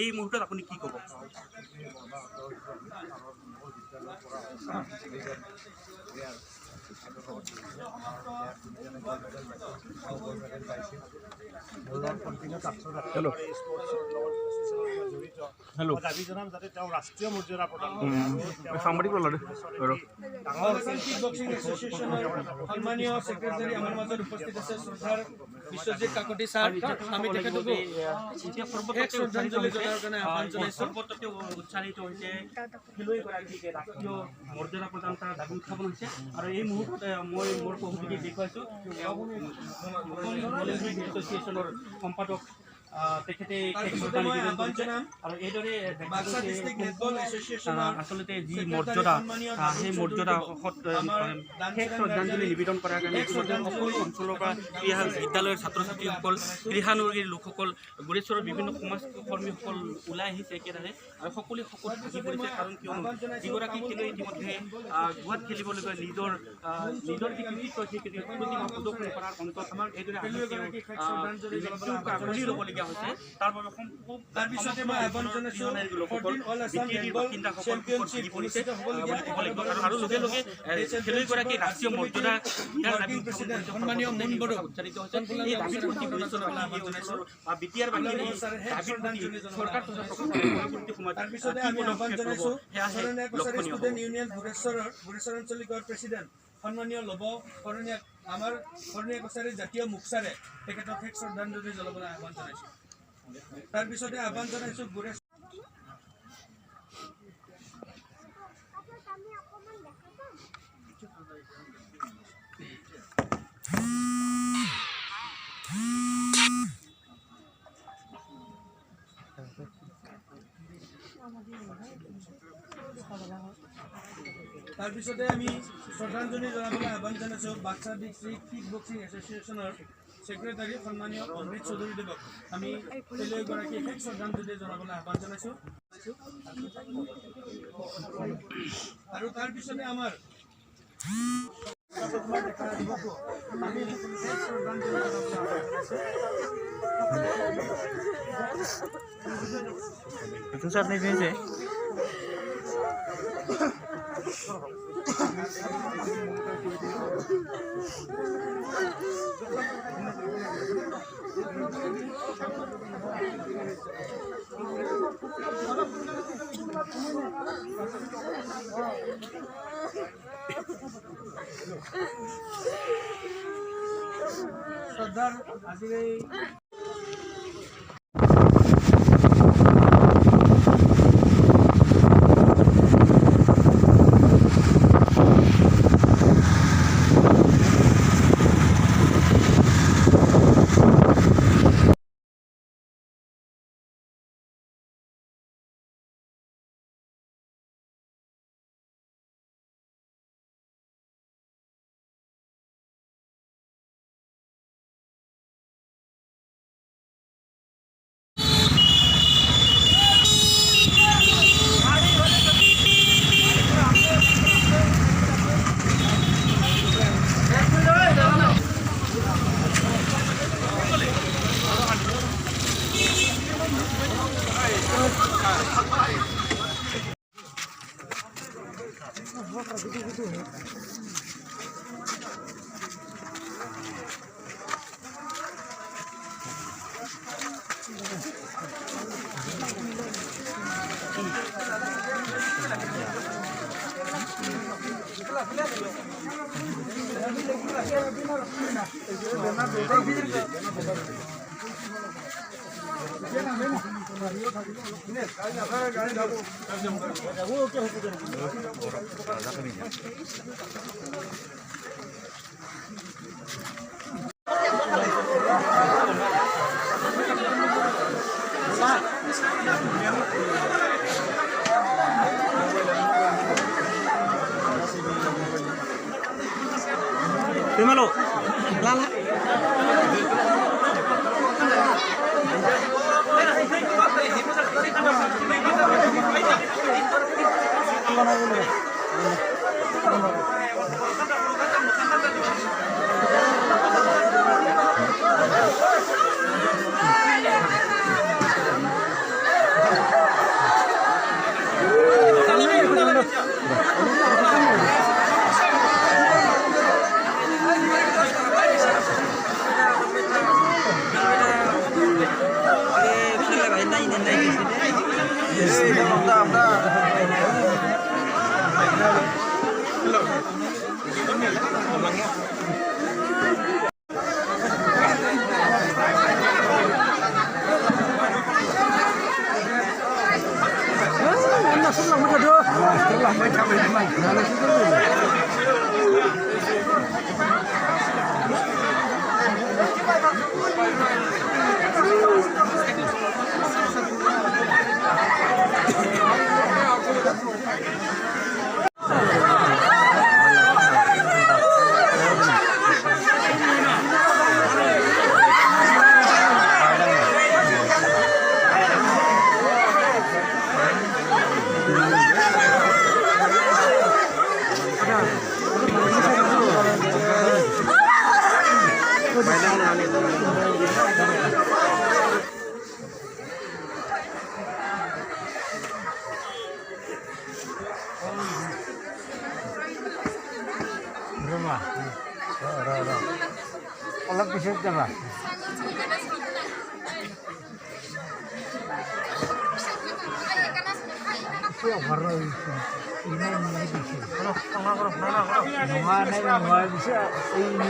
এই মুহূৰ্তত আপুনি কি ক'ব? হেল্ল' দাবী জনাম যাতে তেওঁ ৰাষ্ট্ৰীয় মৰ্যাদা প্ৰদান কৰে। সাংবাদিক সন্মানীয় ছেক্ৰেটাৰী আমাৰ মাজত উপস্থিত আছে শ্ৰদ্ধাৰ বিশ্বজিৎ কাকতি ছাৰ, আমি তেখেতকো শ্ৰদ্ধাঞ্জলি জনোৱাৰ কাৰণে আহ্বান জনাইছোঁ। উৎসাহিত হৈছে খেলুৱৈগৰাকীকে ৰাষ্ট্ৰীয় মৰ্যাদা প্ৰদান কৰাৰ দাবী উত্থাপন হৈছে আৰু এই মুহূৰ্তত মই মোৰ সহযোগী দেখুৱাইছোঁ এছ'চিয়েশ্যনৰ সম্পাদক তেখেতে আৰু এইদৰে আচলতে যি মৰ্যাদা সেই মৰ্যাদা শ্ৰদ্ধাঞ্জলি নিবেদন কৰাৰ কাৰণে সকলো অঞ্চলৰ পৰা ক্ৰীড়া বিদ্যালয়ৰ ছাত্ৰ ছাত্ৰীসকল ক্ৰীড়ানুৰাগীৰ লোকসকল গোৰেশ্বৰৰ বিভিন্ন সমাজকৰ্মীসকল ওলাই আহিছে একেৰাহে আৰু সকলোৱে শকত থাকি পৰিছে। কাৰণ কিয়নো যিগৰাকী খেলুৱৈ ইতিমধ্যে গোৱাত খেলিবলৈ গৈ নিজৰ যি কৃতিত্ব সেই কৃতিত্ব প্ৰদৰ্শন কৰাৰ অন্তত আমাক এইদৰে আগুৰি ল'বলগীয়া হৈছে। তাৰ বাবে তাৰপিছতে মই আহ্বান জনাইছোঁ আৰু লগে লগে খেলুৱৈগৰাকী ৰাষ্ট্ৰীয় মৰ্যাদা সন্মানীয় মুন বড়ো উচ্চাৰিত হৈছে। এই দাবীৰ প্ৰতি বিটিআৰ বাহিনী চৰকাৰ পৰৱৰ্তী সময়ত তাৰপিছতে আমি আহ্বান জনাইছোঁ ষ্টুডেণ্ট ইউনিয়ন ভোগেশ্বৰ আঞ্চলিকৰ প্ৰেছিডেণ্ট সন্মানীয় লব কৰণীয়াক আমাৰ কৰণীয়া কছাৰীৰ জাতীয় মুখচাৰে তেখেতক শেষ শ্ৰদ্ধাঞ্জলি জনাবলৈ আহ্বান জনাইছোঁ। তাৰপিছতে আহ্বান জনাইছোঁ তাৰপিছতে আমি শ্ৰদ্ধাঞ্জলি জনাবলৈ আহ্বান জনাইছোঁ বাক্সা ডিষ্ট্ৰিক্ট কিক বক্সিং এছ'চিয়েশ্যনৰ ছেক্ৰেটাৰী সন্মানীয় অমৃত চৌধুৰীদেৱক আমি খেলুৱৈগৰাকীক শেষ শ্ৰদ্ধাঞ্জলি জনাবলৈ আহ্বান জনাইছোঁ। আৰু তাৰপিছতে আমাৰ আমি শেষ শ্ৰদ্ধাঞ্জলি জনাবলৈ আহ্বান জনাইছোঁ। শ্ৰদ্ধাৰ আজিৰ এই Malo, lala. Olak bisa coba. Ini